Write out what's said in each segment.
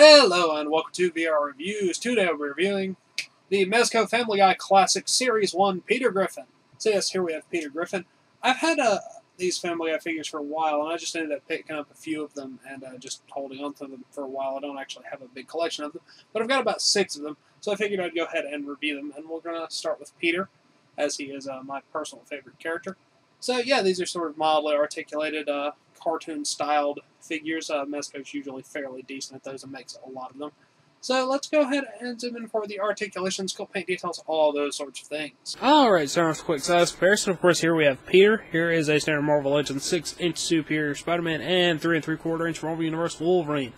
Hello and welcome to VR Reviews. Today we're reviewing the Mezco Family Guy Classic Series 1 Peter Griffin. So yes, here we have Peter Griffin. I've had these Family Guy figures for a while, and I just ended up picking up a few of them and just holding on to them for a while. I don't actually have a big collection of them, but I've got about 6 of them, so I figured I'd go ahead and review them. And we're going to start with Peter, as he is my personal favorite character. So yeah, these are sort of mildly articulated, cartoon-styled figures. Mezco's usually fairly decent at those and makes a lot of them. So let's go ahead and zoom in for the articulation, sculpt, paint details, all those sorts of things. Alright, starting with a quick size comparison. Of course, here we have Peter. Here is a standard Marvel Legends 6-inch Superior Spider-Man and 3 3/4-inch Marvel Universe Wolverine.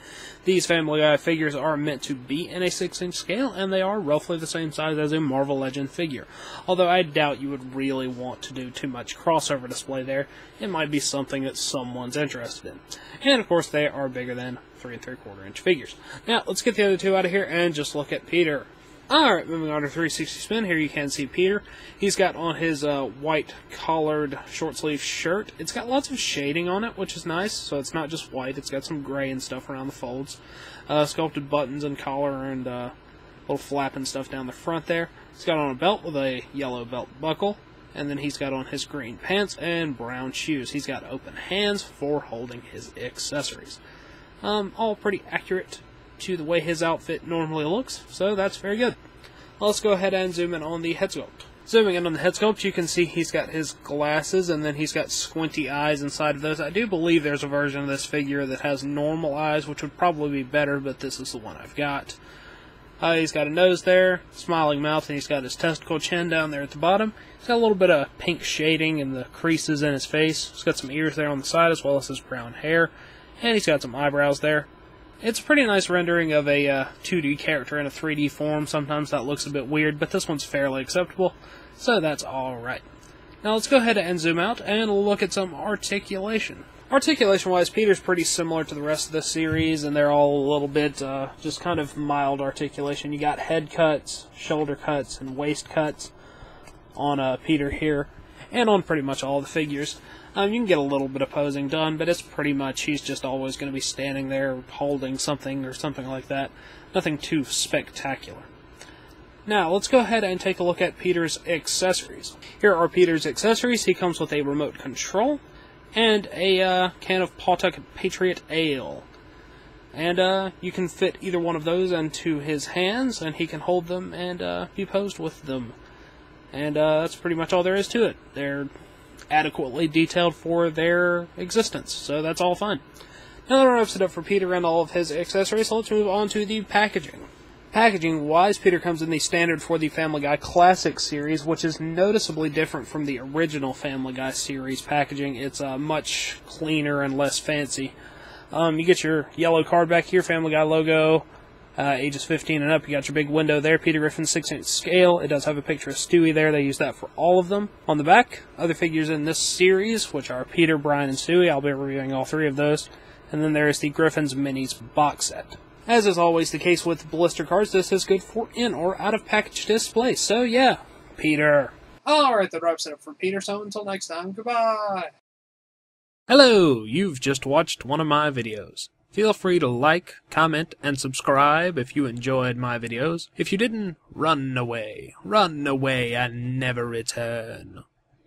These Family Guy figures are meant to be in a 6-inch scale, and they are roughly the same size as a Marvel Legend figure. Although I doubt you would really want to do too much crossover display there. It might be something that someone's interested in. And of course, they are bigger than 3 3/4-inch figures. Now, let's get the other two out of here and just look at Peter. Alright, moving on to 360 spin. Here you can see Peter. He's got on his white collared short sleeve shirt. It's got lots of shading on it, which is nice. So it's not just white, it's got some gray and stuff around the folds. Sculpted buttons and collar and little flap and stuff down the front there. He's got on a belt with a yellow belt buckle. And then he's got on his green pants and brown shoes. He's got open hands for holding his accessories. All pretty accurate to the way his outfit normally looks, so that's very good. Let's go ahead and zoom in on the head sculpt. Zooming in on the head sculpt, you can see he's got his glasses, and then he's got squinty eyes inside of those. I do believe there's a version of this figure that has normal eyes, which would probably be better, but this is the one I've got. He's got a nose there, smiling mouth, and he's got his testicle chin down there at the bottom. He's got a little bit of pink shading in the creases in his face. He's got some ears there on the side, as well as his brown hair. And he's got some eyebrows there. It's a pretty nice rendering of a 2D character in a 3D form. Sometimes that looks a bit weird, but this one's fairly acceptable, so that's alright. Now let's go ahead and zoom out and look at some articulation. Articulation-wise, Peter's pretty similar to the rest of the series, and they're all a little bit just kind of mild articulation. You got head cuts, shoulder cuts, and waist cuts on Peter here, and on pretty much all the figures. You can get a little bit of posing done, but it's pretty much he's just always going to be standing there holding something or something like that. Nothing too spectacular. Now, let's go ahead and take a look at Peter's accessories. Here are Peter's accessories. He comes with a remote control and a can of Pawtucket Patriot Ale. And you can fit either one of those into his hands, and he can hold them and be posed with them. And that's pretty much all there is to it. They're adequately detailed for their existence, so that's all fine. Now that wraps it up for Peter and all of his accessories, so let's move on to the packaging. Packaging-wise, Peter comes in the standard for the Family Guy Classic series, which is noticeably different from the original Family Guy series packaging. It's much cleaner and less fancy. You get your yellow card back here, Family Guy logo, ages 15 and up. You got your big window there, Peter Griffin 6-inch scale. It does have a picture of Stewie there. They use that for all of them. On the back, other figures in this series, which are Peter, Brian, and Stewie. I'll be reviewing all 3 of those. And then there is the Griffin's Minis box set. As is always the case with blister cards, this is good for in or out of package display. So yeah, Peter. Alright, that wraps it up for Peter, so until next time, goodbye. Hello, you've just watched one of my videos. Feel free to like, comment, and subscribe if you enjoyed my videos. If you didn't, run away and never return.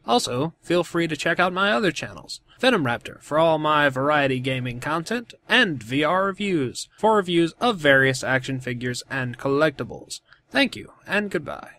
Also, feel free to check out my other channels, Venom Raptor for all my variety gaming content, and VR Reviews for reviews of various action figures and collectibles. Thank you, and goodbye.